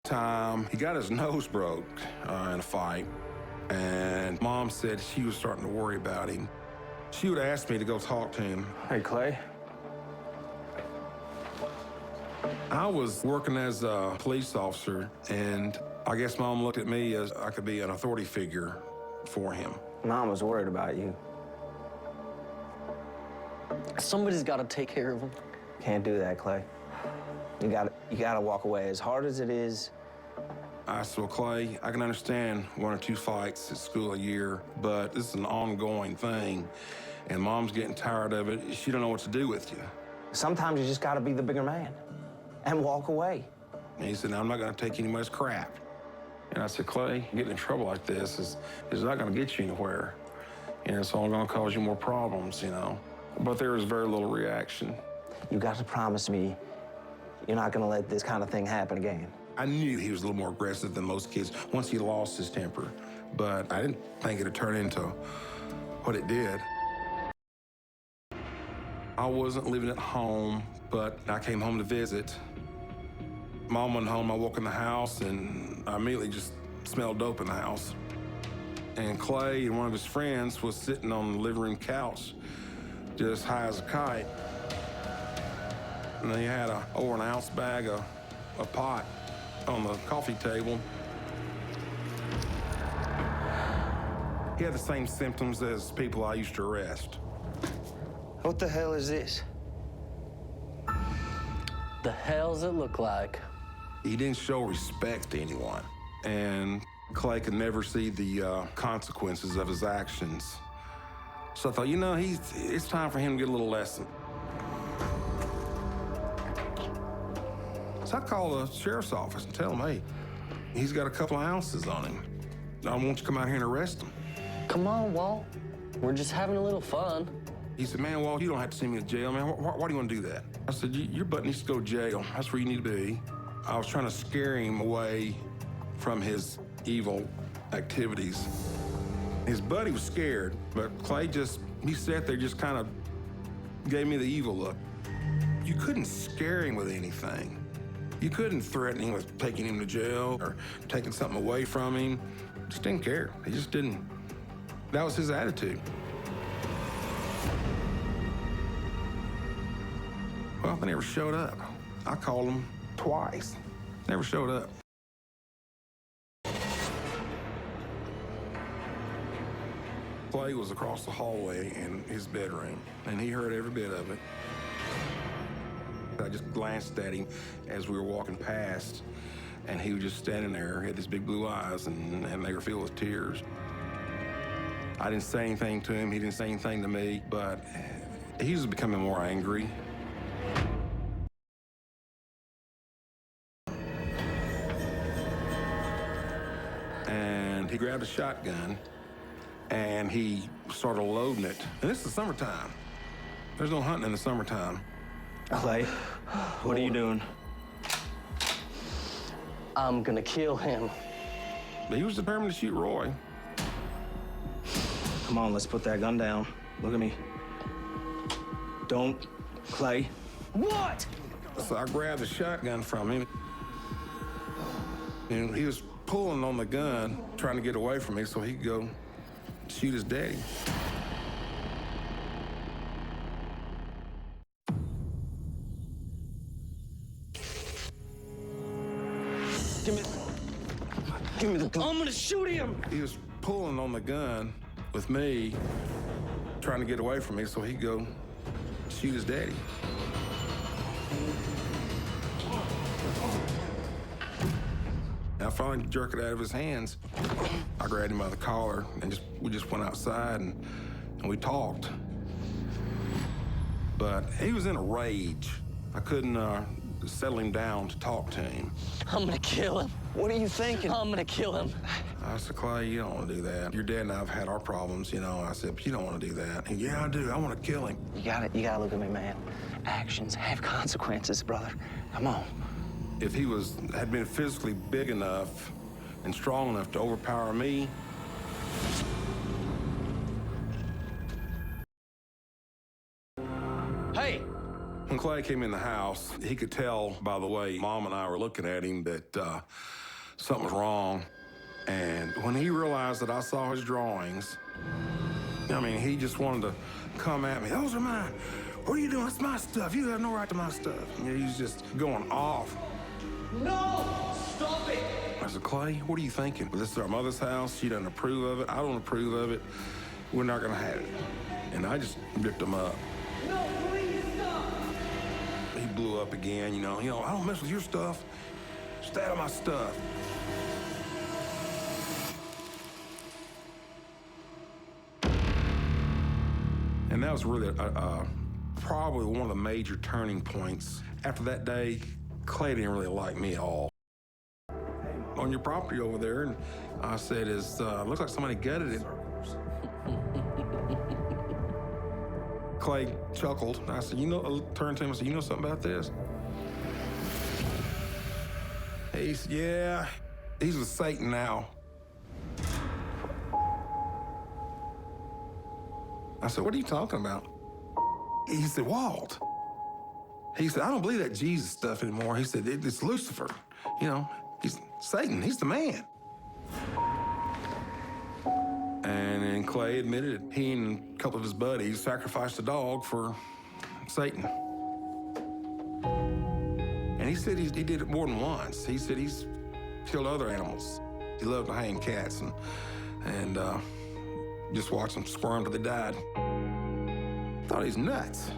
Time he got his nose broke in a fight, and Mom said she was starting to worry about him. She would ask me to go talk to him. Hey, Clay. I was working as a police officer, and I guess Mom looked at me as I could be an authority figure for him. Mom was worried about you. Somebody's got to take care of him. Can't do that, Clay. You gotta walk away. As hard as it is. I said, well, Clay, I can understand 1 or 2 fights at school a year, but this is an ongoing thing, and Mom's getting tired of it. She don't know what to do with you. Sometimes you just gotta be the bigger man and walk away. And he said, no, I'm not gonna take anybody's crap. And I said, Clay, getting in trouble like this is not gonna get you anywhere. And it's only gonna cause you more problems, you know. But there was very little reaction. You got to promise me you're not gonna let this kind of thing happen again. I knew he was a little more aggressive than most kids once he lost his temper, but I didn't think it'd turn into what it did. I wasn't living at home, but I came home to visit. Mom went home, I walked in the house, and I immediately just smelled dope in the house. And Clay and one of his friends was sitting on the living room couch, just high as a kite. And they had over an ounce bag of pot on the coffee table. He had the same symptoms as people I used to arrest. What the hell is this? The hell's it look like? He didn't show respect to anyone, and Clay could never see the consequences of his actions. So I thought, you know, it's time for him to get a little lesson. So I called the sheriff's office and tell him, hey, he's got a couple of ounces on him. I want you to come out here and arrest him. Come on, Walt. We're just having a little fun. He said, man, Walt, you don't have to send me to jail, man. Why do you want to do that? I said, your butt needs to go to jail. That's where you need to be. I was trying to scare him away from his evil activities. His buddy was scared, but Clay he sat there, just kind of gave me the evil look. You couldn't scare him with anything. You couldn't threaten him with taking him to jail or taking something away from him. Just didn't care. He just didn't. That was his attitude. Well, they never showed up. I called them twice. Never showed up. Clay was across the hallway in his bedroom, and he heard every bit of it. I just glanced at him as we were walking past, and he was just standing there. He had these big blue eyes, and they were filled with tears. I didn't say anything to him. He didn't say anything to me, but he was becoming more angry. And he grabbed a shotgun, and he started loading it. And this is summertime. There's no hunting in the summertime. Clay, what are you doing? I'm gonna kill him. But he was determined to shoot Roy. Come on, let's put that gun down. Look at me. Don't, Clay. What? So I grabbed the shotgun from him. And he was pulling on the gun, trying to get away from me so he could go shoot his daddy. Give me the gun. I'm gonna shoot him. He was pulling on the gun with me, trying to get away from me so he could go shoot his daddy. I finally jerked it out of his hands. I grabbed him by the collar and we just went outside and we talked. But he was in a rage. I couldn't settle him down to talk to him. I'm gonna kill him. What are you thinking? I'm gonna kill him. I said, Clay, you don't want to do that. Your dad and I have had our problems, you know. I said, but you don't want to do that. He, yeah, I do. I want to kill him. You gotta look at me, man. Actions have consequences, brother. Come on. If he had been physically big enough and strong enough to overpower me, Hey! When Clay came in the house, he could tell by the way Mom and I were looking at him that something was wrong. And when he realized that I saw his drawings, I mean, he just wanted to come at me. Those are mine. What are you doing? That's my stuff. You have no right to my stuff. And he's just going off. No! Stop it! I said, Clay, what are you thinking? This is our mother's house. She doesn't approve of it. I don't approve of it. We're not going to have it. And I just ripped him up. No, please stop! He blew up again, you know, I don't mess with your stuff. Stay out of my stuff. And that was really probably one of the major turning points. After that day, Clay didn't really like me at all. On your property over there, and I said, looks like somebody gutted it. Clay chuckled. I said, I turned to him and said, you know something about this? He said, yeah, he's with Satan now. I said, what are you talking about? He said, Walt. He said, I don't believe that Jesus stuff anymore. He said, it's Lucifer. He's Satan. He's the man. And then Clay admitted it. He and a couple of his buddies sacrificed a dog for Satan. And he said he did it more than once. He said he's killed other animals. He loved to hang cats and just watch them squirm till they died. Thought he's nuts.